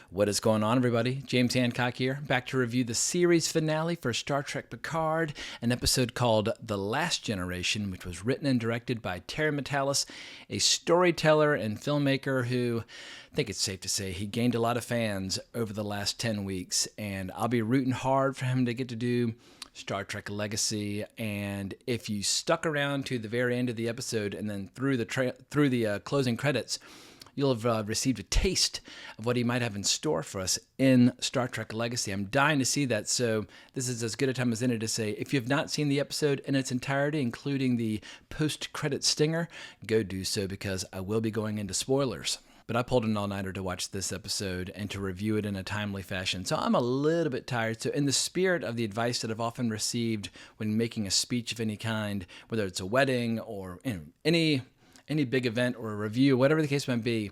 What is going on, everybody? James Hancock here, back to review the series finale for Star Trek Picard, an episode called The Last Generation, which was written and directed by Terry Matalas, a storyteller and filmmaker who, I think it's safe to say, he gained a lot of fans over the last 10 weeks, and I'll be rooting hard for him to get to do Star Trek Legacy. And if you stuck around to the very end of the episode and then through the closing credits, you'll have received a taste of what he might have in store for us in Star Trek Legacy. I'm dying to see that, so this is as good a time as any to say, if you have not seen the episode in its entirety, including the post-credit stinger, go do so, because I will be going into spoilers. But I pulled an all-nighter to watch this episode and to review it in a timely fashion, so I'm a little bit tired. So in the spirit of the advice that I've often received when making a speech of any kind, whether it's a wedding or any big event or a review, whatever the case might be,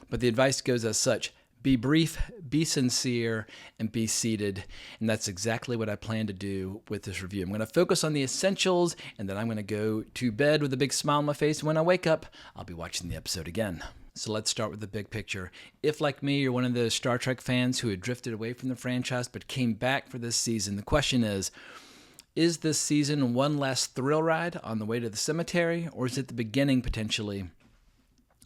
but the advice goes as such: be brief, be sincere, and be seated. And that's exactly what I plan to do with this review. I'm going to focus on the essentials, and then I'm going to go to bed with a big smile on my face. When I wake up, I'll be watching the episode again. So let's start with the big picture. If, like me, you're one of those Star Trek fans who had drifted away from the franchise but came back for this season, the question is this season one last thrill ride on the way to the cemetery, or is it the beginning, potentially,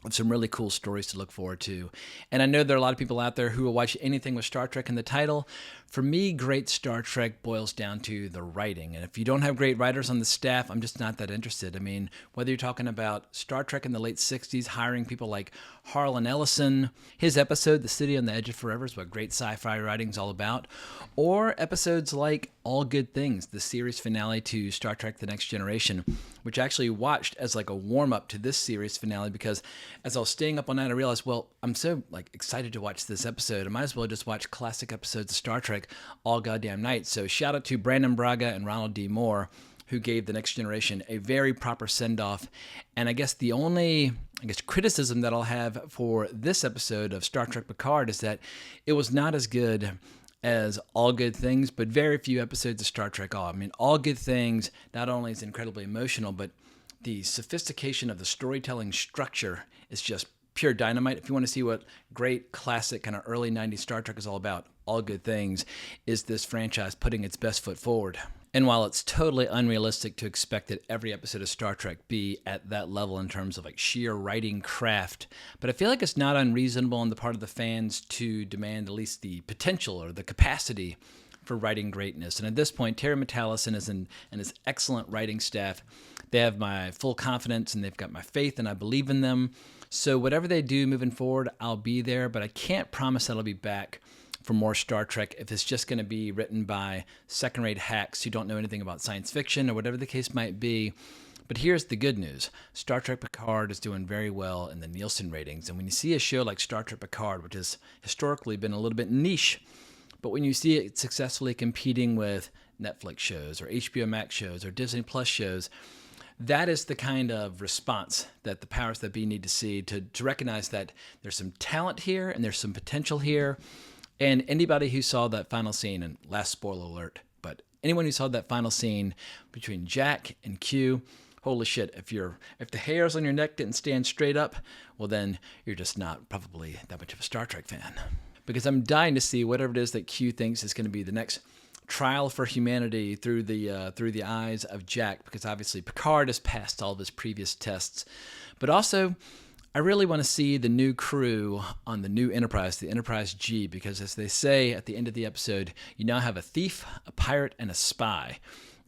of some really cool stories to look forward to? And I know there are a lot of people out there who will watch anything with Star Trek in the title. For me, great Star Trek boils down to the writing. And if you don't have great writers on the staff, I'm just not that interested. I mean, whether you're talking about Star Trek in the late 60s, hiring people like Harlan Ellison, his episode, The City on the Edge of Forever, is what great sci-fi writing is all about, or episodes like All Good Things, the series finale to Star Trek The Next Generation, which I actually watched as like a warm-up to this series finale, because as I was staying up all night, I realized, well, I'm so excited to watch this episode, I might as well just watch classic episodes of Star Trek all goddamn night. So shout out to Brandon Braga and Ronald D. Moore, who gave The Next Generation a very proper send-off. And I guess the only criticism that I'll have for this episode of Star Trek Picard is that it was not as good as All Good Things, but very few episodes of Star Trek are. I mean, All Good Things not only is incredibly emotional, but the sophistication of the storytelling structure is just pure dynamite. If you want to see what great classic kind of early 90s Star Trek is all about, All Good Things is this franchise putting its best foot forward. And while it's totally unrealistic to expect that every episode of Star Trek be at that level in terms of sheer writing craft, but I feel like it's not unreasonable on the part of the fans to demand at least the potential or the capacity for writing greatness. And at this point, Terry Matalas and his excellent writing staff, they have my full confidence and they've got my faith, and I believe in them. So whatever they do moving forward, I'll be there, but I can't promise that I'll be back for more Star Trek if it's just going to be written by second-rate hacks who don't know anything about science fiction or whatever the case might be. But here's the good news. Star Trek Picard is doing very well in the Nielsen ratings. And when you see a show like Star Trek Picard, which has historically been a little bit niche, but when you see it successfully competing with Netflix shows or HBO Max shows or Disney Plus shows, that is the kind of response that the powers that be need to see to recognize that there's some talent here and there's some potential here. And anybody who saw that final scene, and last spoiler alert, but anyone who saw that final scene between Jack and Q, holy shit, if the hairs on your neck didn't stand straight up, well then you're just not probably that much of a Star Trek fan. Because I'm dying to see whatever it is that Q thinks is going to be the next trial for humanity through the eyes of Jack, because obviously Picard has passed all of his previous tests. But also, I really want to see the new crew on the new Enterprise, the Enterprise G, because as they say at the end of the episode, you now have a thief, a pirate, and a spy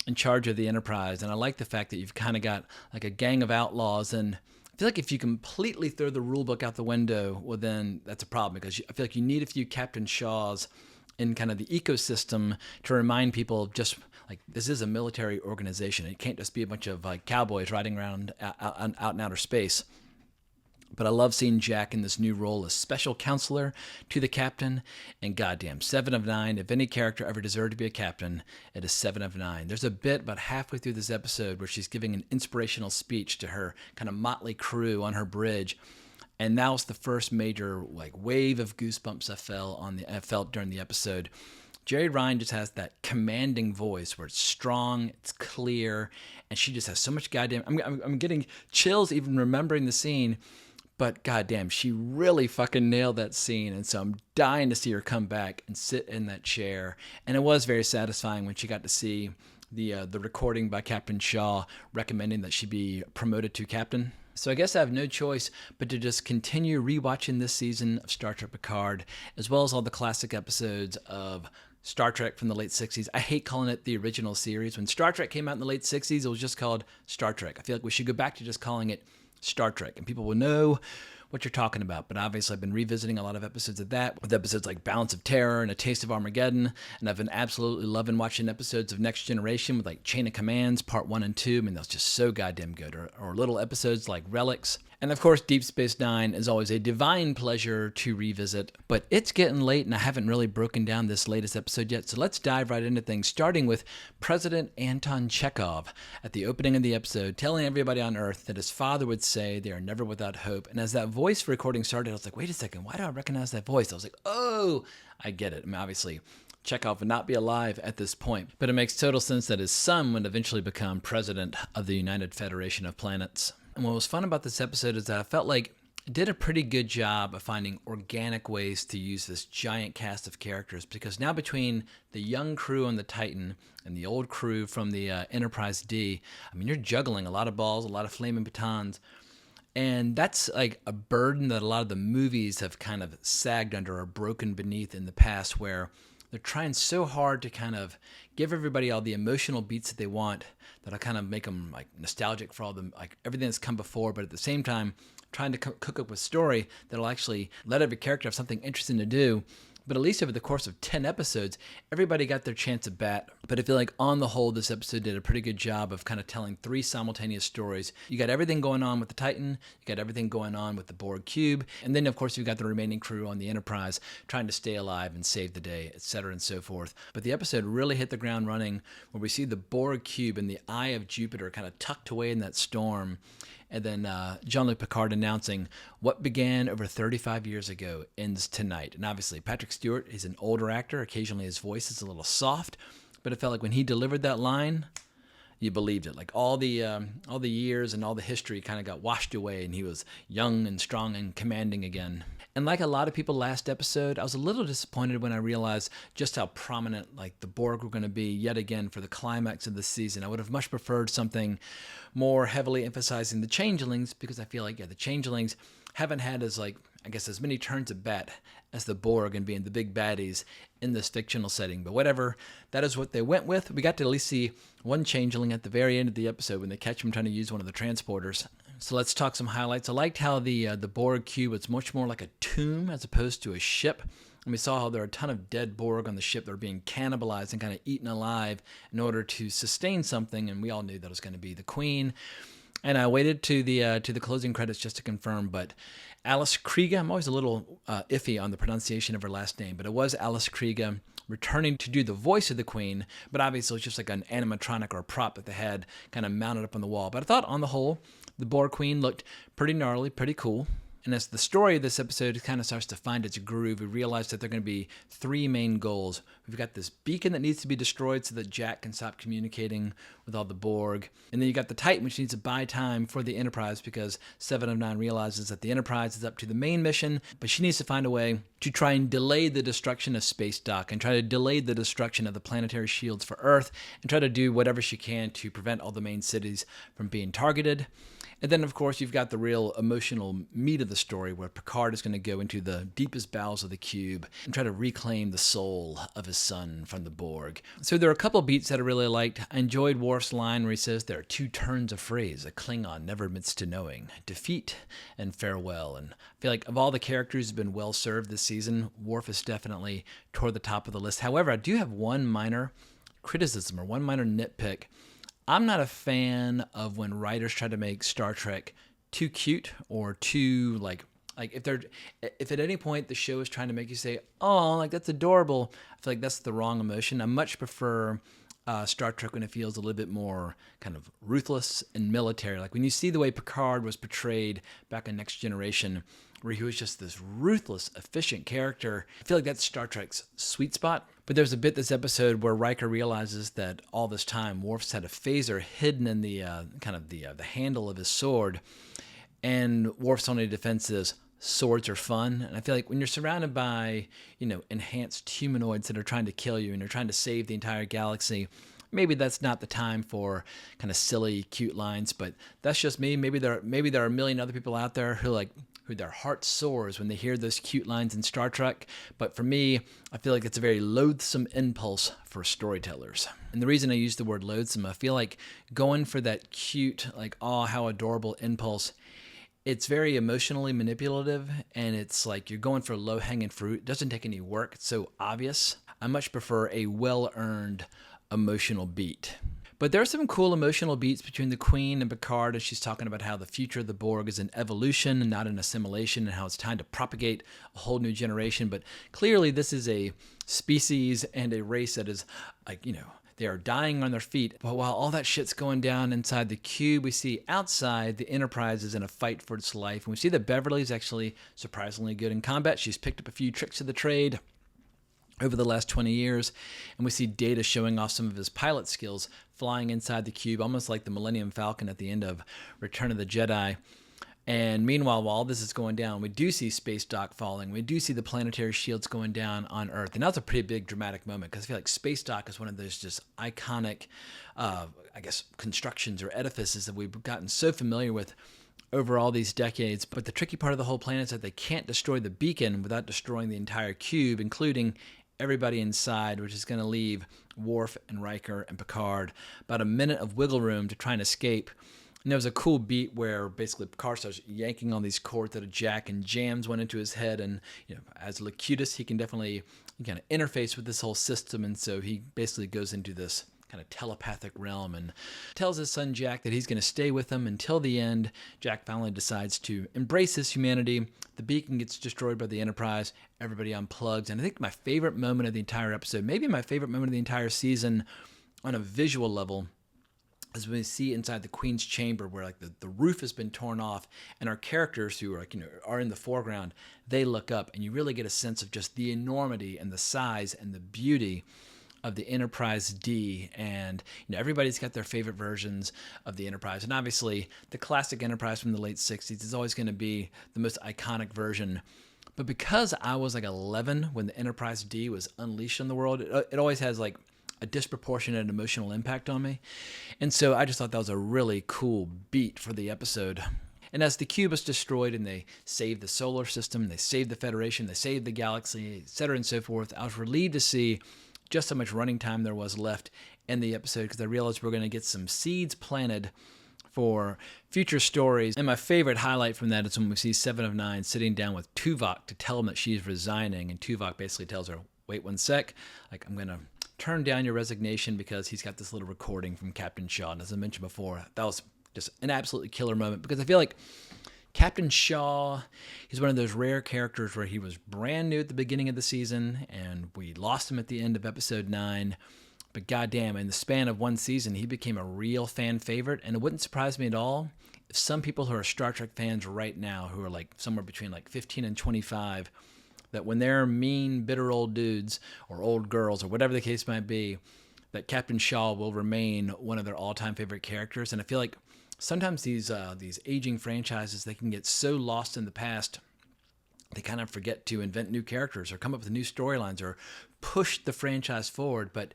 in charge of the Enterprise. And I like the fact that you've kind of got like a gang of outlaws, and I feel like if you completely throw the rule book out the window, well then that's a problem, because I feel like you need a few Captain Shaws in kind of the ecosystem to remind people just like this is a military organization. It can't just be a bunch of cowboys riding around out in outer space. But I love seeing Jack in this new role as special counselor to the captain. And goddamn, 7 of 9. If any character ever deserved to be a captain, it is 7 of 9. There's a bit about halfway through this episode where she's giving an inspirational speech to her kind of motley crew on her bridge. And that was the first major wave of goosebumps I felt during the episode. Jerry Ryan just has that commanding voice where it's strong, it's clear, and she just has so much goddamn... I'm getting chills even remembering the scene. But goddamn, she really fucking nailed that scene, and so I'm dying to see her come back and sit in that chair. And it was very satisfying when she got to see the recording by Captain Shaw recommending that she be promoted to captain. So I guess I have no choice but to just continue rewatching this season of Star Trek Picard, as well as all the classic episodes of Star Trek from the late 60s. I hate calling it the original series. When Star Trek came out in the late 60s, it was just called Star Trek. I feel like we should go back to just calling it Star Trek, and people will know what you're talking about. But obviously, I've been revisiting a lot of episodes of that, with episodes like Balance of Terror and A Taste of Armageddon, and I've been absolutely loving watching episodes of Next Generation with like Chain of Commands Part 1 and 2. I mean, that's just so goddamn good. Or little episodes like Relics. And of course, Deep Space Nine is always a divine pleasure to revisit. But it's getting late, and I haven't really broken down this latest episode yet, so let's dive right into things, starting with President Anton Chekhov at the opening of the episode, telling everybody on Earth that his father would say they are never without hope. And as that voice recording started, I was like, wait a second, why do I recognize that voice? I was like, oh, I get it. I mean, obviously, Chekhov would not be alive at this point, but it makes total sense that his son would eventually become president of the United Federation of Planets. And what was fun about this episode is that I felt like it did a pretty good job of finding organic ways to use this giant cast of characters, because now between the young crew on the Titan and the old crew from the Enterprise D, I mean, you're juggling a lot of balls, a lot of flaming batons. And that's like a burden that a lot of the movies have kind of sagged under or broken beneath in the past, where they're trying so hard to kind of give everybody all the emotional beats that they want, that'll kind of make them like nostalgic for all the like everything that's come before, but at the same time trying to cook up a story that'll actually let every character have something interesting to do. But at least over the course of 10 episodes, everybody got their chance at bat. But I feel like on the whole, this episode did a pretty good job of kind of telling three simultaneous stories. You got everything going on with the Titan, you got everything going on with the Borg Cube, and then of course you've got the remaining crew on the Enterprise trying to stay alive and save the day, etc. and so forth. But the episode really hit the ground running, where we see the Borg Cube in the eye of Jupiter kind of tucked away in that storm. And then Jean-Luc Picard announcing what began over 35 years ago ends tonight. And obviously, Patrick Stewart is an older actor. Occasionally, his voice is a little soft, but it felt like when he delivered that line, you believed it. Like all the years and all the history kind of got washed away, and he was young and strong and commanding again. And like a lot of people last episode, I was a little disappointed when I realized just how prominent like the Borg were going to be yet again for the climax of the season. I would have much preferred something more heavily emphasizing the changelings, because I feel like the changelings haven't had as many turns at bat as the Borg and being the big baddies in this fictional setting. But whatever, that is what they went with. We got to at least see one changeling at the very end of the episode when they catch him trying to use one of the transporters. So let's talk some highlights. I liked how the Borg cube was much more like a tomb as opposed to a ship. And we saw how there are a ton of dead Borg on the ship that are being cannibalized and kind of eaten alive in order to sustain something. And we all knew that it was going to be the Queen. And I waited to the closing credits just to confirm, but Alice Krieger, I'm always a little iffy on the pronunciation of her last name, but it was Alice Krieger returning to do the voice of the Queen, but obviously it was just like an animatronic or a prop that they had kind of mounted up on the wall. But I thought on the whole, the Borg Queen looked pretty gnarly, pretty cool. And as the story of this episode kind of starts to find its groove, we realize that there are going to be three main goals. We've got this beacon that needs to be destroyed so that Jack can stop communicating with all the Borg. And then you got the Titan, which needs to buy time for the Enterprise, because 7 of 9 realizes that the Enterprise is up to the main mission, but she needs to find a way to try and delay the destruction of Space Dock and try to delay the destruction of the planetary shields for Earth and try to do whatever she can to prevent all the main cities from being targeted. And then, of course, you've got the real emotional meat of the story, where Picard is going to go into the deepest bowels of the cube and try to reclaim the soul of his son from the Borg. So there are a couple beats that I really liked. I enjoyed Worf's line where he says, "There are two turns of phrase a Klingon never admits to knowing: defeat and farewell." And I feel like of all the characters who've been well served this season, Worf is definitely toward the top of the list. However, I do have one minor criticism or one minor nitpick. I'm not a fan of when writers try to make Star Trek too cute or too like if at any point the show is trying to make you say, "Oh, like that's adorable," I feel like that's the wrong emotion. I much prefer Star Trek when it feels a little bit more kind of ruthless and military. Like when you see the way Picard was portrayed back in Next Generation, where he was just this ruthless, efficient character. I feel like that's Star Trek's sweet spot. But there's a bit this episode where Riker realizes that all this time Worf's had a phaser hidden in the the handle of his sword. And Worf's only defense is swords are fun. And I feel like when you're surrounded by, enhanced humanoids that are trying to kill you and you're trying to save the entire galaxy, maybe that's not the time for kind of silly, cute lines, but that's just me. Maybe there are a million other people out there who their heart soars when they hear those cute lines in Star Trek. But for me, I feel like it's a very loathsome impulse for storytellers. And the reason I use the word loathsome, I feel like going for that cute, like, oh, how adorable impulse, it's very emotionally manipulative, and it's like you're going for low-hanging fruit. It doesn't take any work. It's so obvious. I much prefer a well-earned emotional beat. But there are some cool emotional beats between the Queen and Picard as she's talking about how the future of the Borg is an evolution and not an assimilation, and how it's time to propagate a whole new generation. But clearly this is a species and a race that is they are dying on their feet. But while all that shit's going down inside the cube, we see outside the Enterprise is in a fight for its life. And we see that Beverly's actually surprisingly good in combat. She's picked up a few tricks of the trade over the last 20 years, and we see Data showing off some of his pilot skills, flying inside the cube, almost like the Millennium Falcon at the end of Return of the Jedi. And meanwhile, while all this is going down, we do see Space Dock falling. We do see the planetary shields going down on Earth. And that's a pretty big dramatic moment, because I feel like Space Dock is one of those just iconic, constructions or edifices that we've gotten so familiar with over all these decades. But the tricky part of the whole planet is that they can't destroy the beacon without destroying the entire cube, including everybody inside, which is going to leave Worf and Riker and Picard about a minute of wiggle room to try and escape. And there was a cool beat where basically Picard starts yanking on these cords out of Jack, and jams went into his head. And as Locutus, he can definitely kind of interface with this whole system, and so he basically goes into this kind of telepathic realm and tells his son Jack that he's going to stay with him until the end. Jack finally decides to embrace his humanity. The beacon gets destroyed by the Enterprise. Everybody unplugs. And I think my favorite moment of the entire episode, maybe my favorite moment of the entire season on a visual level, is when we see inside the Queen's chamber where the roof has been torn off, and our characters who are in the foreground, they look up, and you really get a sense of just the enormity and the size and the beauty of the Enterprise D. And everybody's got their favorite versions of the Enterprise, and obviously the classic Enterprise from the late 60s is always going to be the most iconic version. But because I was 11 when the Enterprise D was unleashed on the world, it always has a disproportionate emotional impact on me. And so I just thought that was a really cool beat for the episode. And as the cube is destroyed and they save the solar system, they save the Federation, they save the galaxy, etc. and so forth, I was relieved to see just how much running time there was left in the episode, because I realized we're going to get some seeds planted for future stories. And my favorite highlight from that is when we see Seven of Nine sitting down with Tuvok to tell him that she's resigning, and Tuvok basically tells her, wait one sec, I'm going to turn down your resignation, because he's got this little recording from Captain Shaw. And as I mentioned before, that was just an absolutely killer moment, because I feel like Captain Shaw, he's one of those rare characters where he was brand new at the beginning of the season, and we lost him at the end of episode 9. But goddamn, in the span of one season, he became a real fan favorite, and it wouldn't surprise me at all if some people who are Star Trek fans right now, who are somewhere between 15 and 25, that when they're mean, bitter old dudes or old girls or whatever the case might be, that Captain Shaw will remain one of their all-time favorite characters. And I feel like sometimes these aging franchises, they can get so lost in the past, they kind of forget to invent new characters or come up with new storylines or push the franchise forward. But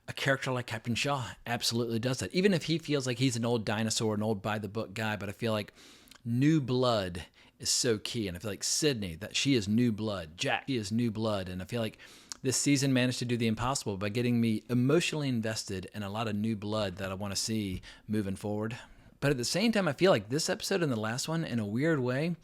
a character like Captain Shaw absolutely does that. Even if he feels like he's an old dinosaur, an old by-the-book guy, but I feel like new blood is so key. And I feel like Sydney, that she is new blood. Jack, she is new blood. And I feel like this season managed to do the impossible by getting me emotionally invested in a lot of new blood that I want to see moving forward. But at the same time, I feel like this episode and the last one, in a weird way,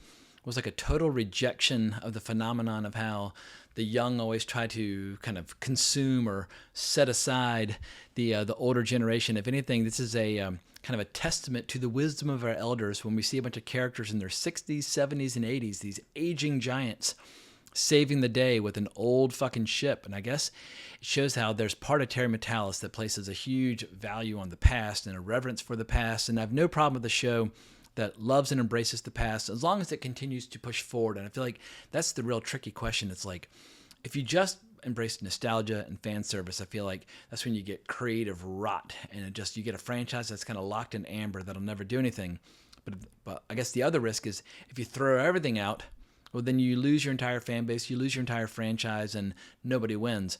was like a total rejection of the phenomenon of how the young always try to kind of consume or set aside the older generation. If anything, this is a kind of a testament to the wisdom of our elders when we see a bunch of characters in their 60s, 70s, and 80s, these aging giants saving the day with an old fucking ship. And I guess it shows how there's part of Terry Matalas that places a huge value on the past and a reverence for the past. And I have no problem with the show that loves and embraces the past as long as it continues to push forward. And I feel like that's the real tricky question. It's like, if you just embrace nostalgia and fan service, I feel like that's when you get creative rot, and you get a franchise that's kind of locked in amber that'll never do anything. But I guess the other risk is if you throw everything out, well, then you lose your entire fan base, you lose your entire franchise, and nobody wins.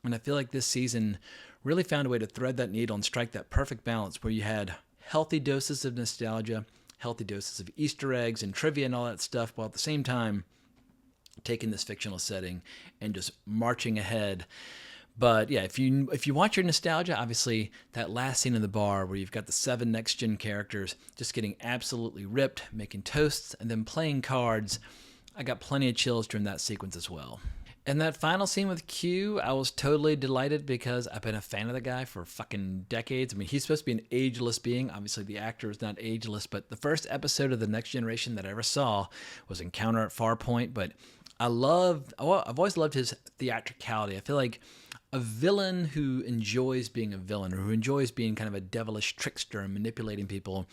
And I feel like this season really found a way to thread that needle and strike that perfect balance where you had healthy doses of nostalgia, healthy doses of Easter eggs and trivia and all that stuff, while at the same time taking this fictional setting and just marching ahead. But yeah, if you want your nostalgia, obviously that last scene in the bar where you've got the 7 next-gen characters just getting absolutely ripped, making toasts, and then playing cards, I got plenty of chills during that sequence as well. And that final scene with Q, I was totally delighted because I've been a fan of the guy for fucking decades. I mean, he's supposed to be an ageless being. Obviously, the actor is not ageless, but the first episode of The Next Generation that I ever saw was Encounter at Farpoint. But I've always loved his theatricality. I feel like a villain who enjoys being a villain or who enjoys being kind of a devilish trickster and manipulating people,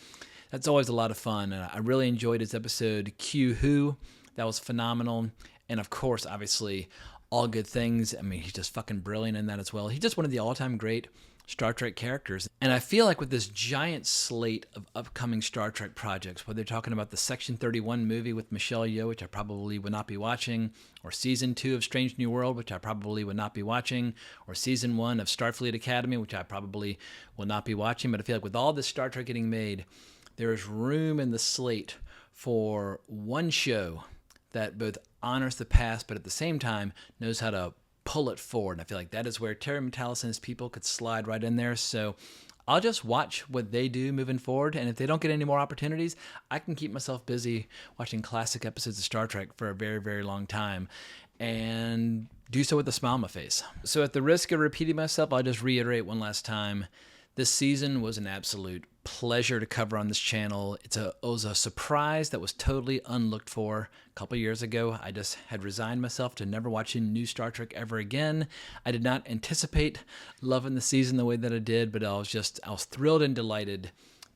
that's always a lot of fun. And I really enjoyed his episode Q Who. That was phenomenal. And of course, obviously, All Good Things. I mean, he's just fucking brilliant in that as well. He's just one of the all-time great Star Trek characters. And I feel like with this giant slate of upcoming Star Trek projects, whether they're talking about the Section 31 movie with Michelle Yeoh, which I probably would not be watching, or Season 2 of Strange New World, which I probably would not be watching, or Season 1 of Starfleet Academy, which I probably will not be watching. But I feel like with all this Star Trek getting made, there is room in the slate for one show that both honors the past, but at the same time knows how to pull it forward. And I feel like that is where Terry Matalas and his people could slide right in there. So I'll just watch what they do moving forward. And if they don't get any more opportunities, I can keep myself busy watching classic episodes of Star Trek for a very, very long time and do so with a smile on my face. So at the risk of repeating myself, I'll just reiterate one last time. This season was an absolute pleasure to cover on this channel. It was a surprise that was totally unlooked for. A couple years ago, I just had resigned myself to never watching new Star Trek ever again. I did not anticipate loving the season the way that I did, but I was thrilled and delighted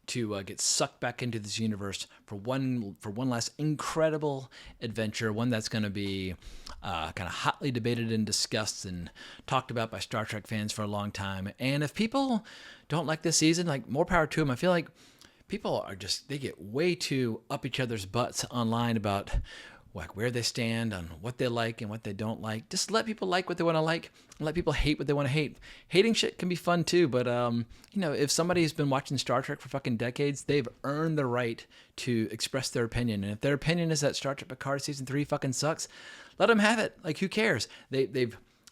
to get sucked back into this universe for one last incredible adventure, one that's going to be kind of hotly debated and discussed and talked about by Star Trek fans for a long time. And if people don't like this season, like, more power to them. I feel like people they get way too up each other's butts online about like where they stand on what they like and what they don't like. Just let people like what they want to like and let people hate what they want to hate. Hating shit can be fun too, but if somebody's been watching Star Trek for fucking decades, they've earned the right to express their opinion. And if their opinion is that Star Trek Picard season 3 fucking sucks, let them have it. Like, who cares?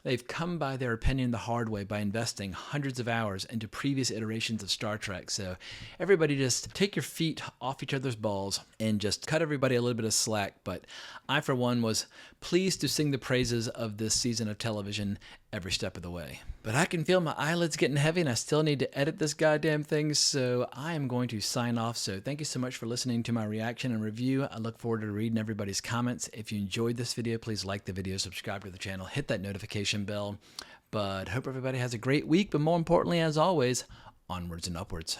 They've come by their opinion the hard way by investing hundreds of hours into previous iterations of Star Trek. So everybody just take your feet off each other's balls and just cut everybody a little bit of slack. But I, for one, was pleased to sing the praises of this season of television every step of the way. But I can feel my eyelids getting heavy and I still need to edit this goddamn thing, so I am going to sign off. So thank you so much for listening to my reaction and review. I look forward to reading everybody's comments. If you enjoyed this video, please like the video, subscribe to the channel, hit that notification bell. But hope everybody has a great week, but more importantly, as always, onwards and upwards.